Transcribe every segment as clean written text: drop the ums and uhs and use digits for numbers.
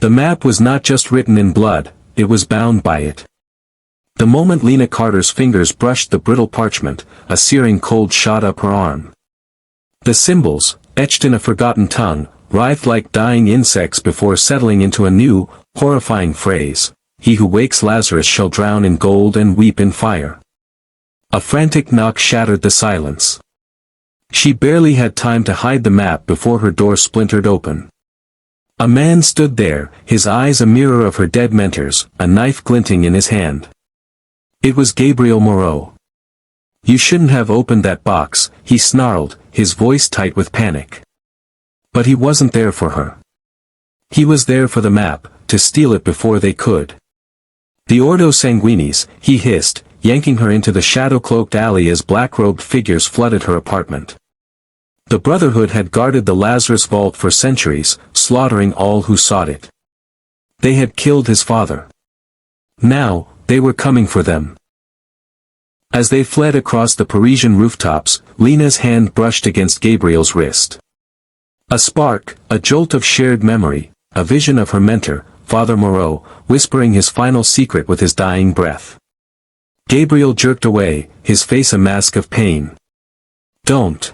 The map was not just written in blood, it was bound by it. The moment Lena Carter's fingers brushed the brittle parchment, a searing cold shot up her arm. The symbols, etched in a forgotten tongue, writhed like dying insects before settling into a new, horrifying phrase: "He who wakes Lazarus shall drown in gold and weep in fire." A frantic knock shattered the silence. She barely had time to hide the map before her door splintered open. A man stood there, his eyes a mirror of her dead mentors, a knife glinting in his hand. It was Gabriel Moreau. "You shouldn't have opened that box," he snarled, his voice tight with panic. But he wasn't there for her. He was there for the map, to steal it before they could. "The Ordo Sanguinis," he hissed, yanking her into the shadow-cloaked alley as black-robed figures flooded her apartment. The Brotherhood had guarded the Lazarus vault for centuries, slaughtering all who sought it. They had killed his father. Now, they were coming for them. As they fled across the Parisian rooftops, Lena's hand brushed against Gabriel's wrist. A spark, a jolt of shared memory, a vision of her mentor, Father Moreau, whispering his final secret with his dying breath. Gabriel jerked away, his face a mask of pain. "Don't."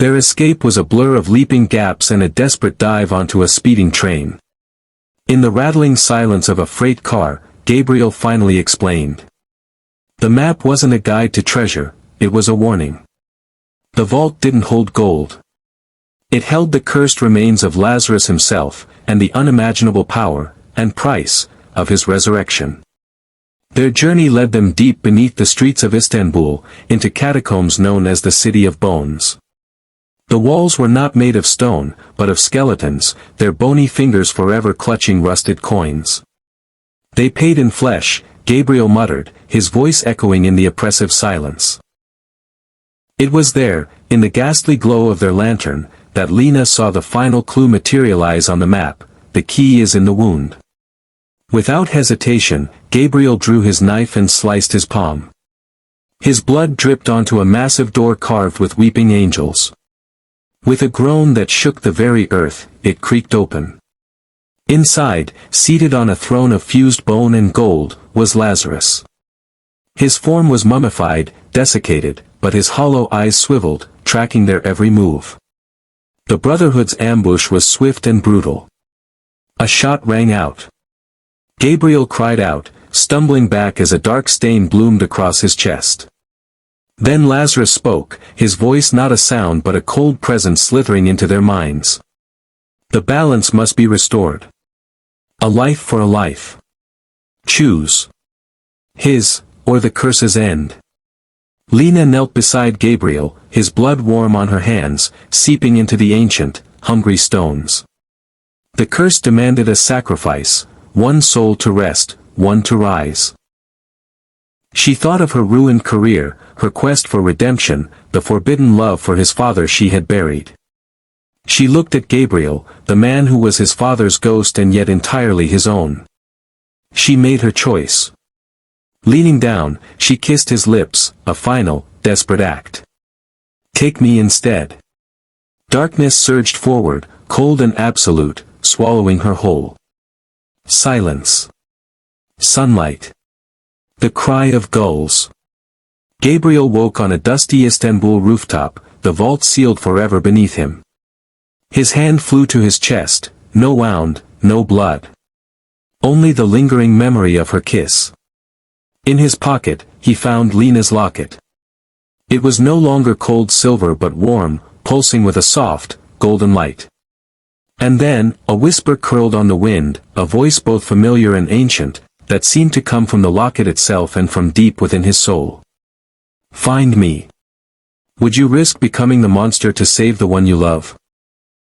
Their escape was a blur of leaping gaps and a desperate dive onto a speeding train. In the rattling silence of a freight car, Gabriel finally explained. The map wasn't a guide to treasure, it was a warning. The vault didn't hold gold. It held the cursed remains of Lazarus himself, and the unimaginable power, and price, of his resurrection. Their journey led them deep beneath the streets of Istanbul, into catacombs known as the City of Bones. The walls were not made of stone, but of skeletons, their bony fingers forever clutching rusted coins. "They paid in flesh," Gabriel muttered, his voice echoing in the oppressive silence. It was there, in the ghastly glow of their lantern, that Lena saw the final clue materialize on the map: the key is in the wound. Without hesitation, Gabriel drew his knife and sliced his palm. His blood dripped onto a massive door carved with weeping angels. With a groan that shook the very earth, it creaked open. Inside, seated on a throne of fused bone and gold, was Lazarus. His form was mummified, desiccated, but his hollow eyes swiveled, tracking their every move. The Brotherhood's ambush was swift and brutal. A shot rang out. Gabriel cried out, stumbling back as a dark stain bloomed across his chest. Then Lazarus spoke, his voice not a sound but a cold presence slithering into their minds. "The balance must be restored. A life for a life. Choose. His, or the curse's end." Lena knelt beside Gabriel, his blood warm on her hands, seeping into the ancient, hungry stones. The curse demanded a sacrifice, one soul to rest, one to rise. She thought of her ruined career, her quest for redemption, the forbidden love for his father she had buried. She looked at Gabriel, the man who was his father's ghost and yet entirely his own. She made her choice. Leaning down, she kissed his lips, a final, desperate act. "Take me instead." Darkness surged forward, cold and absolute, swallowing her whole. Silence. Sunlight. The cry of gulls. Gabriel woke on a dusty Istanbul rooftop, the vault sealed forever beneath him. His hand flew to his chest, no wound, no blood. Only the lingering memory of her kiss. In his pocket, he found Lena's locket. It was no longer cold silver but warm, pulsing with a soft, golden light. And then, a whisper curled on the wind, a voice both familiar and ancient, that seemed to come from the locket itself and from deep within his soul. "Find me. Would you risk becoming the monster to save the one you love?"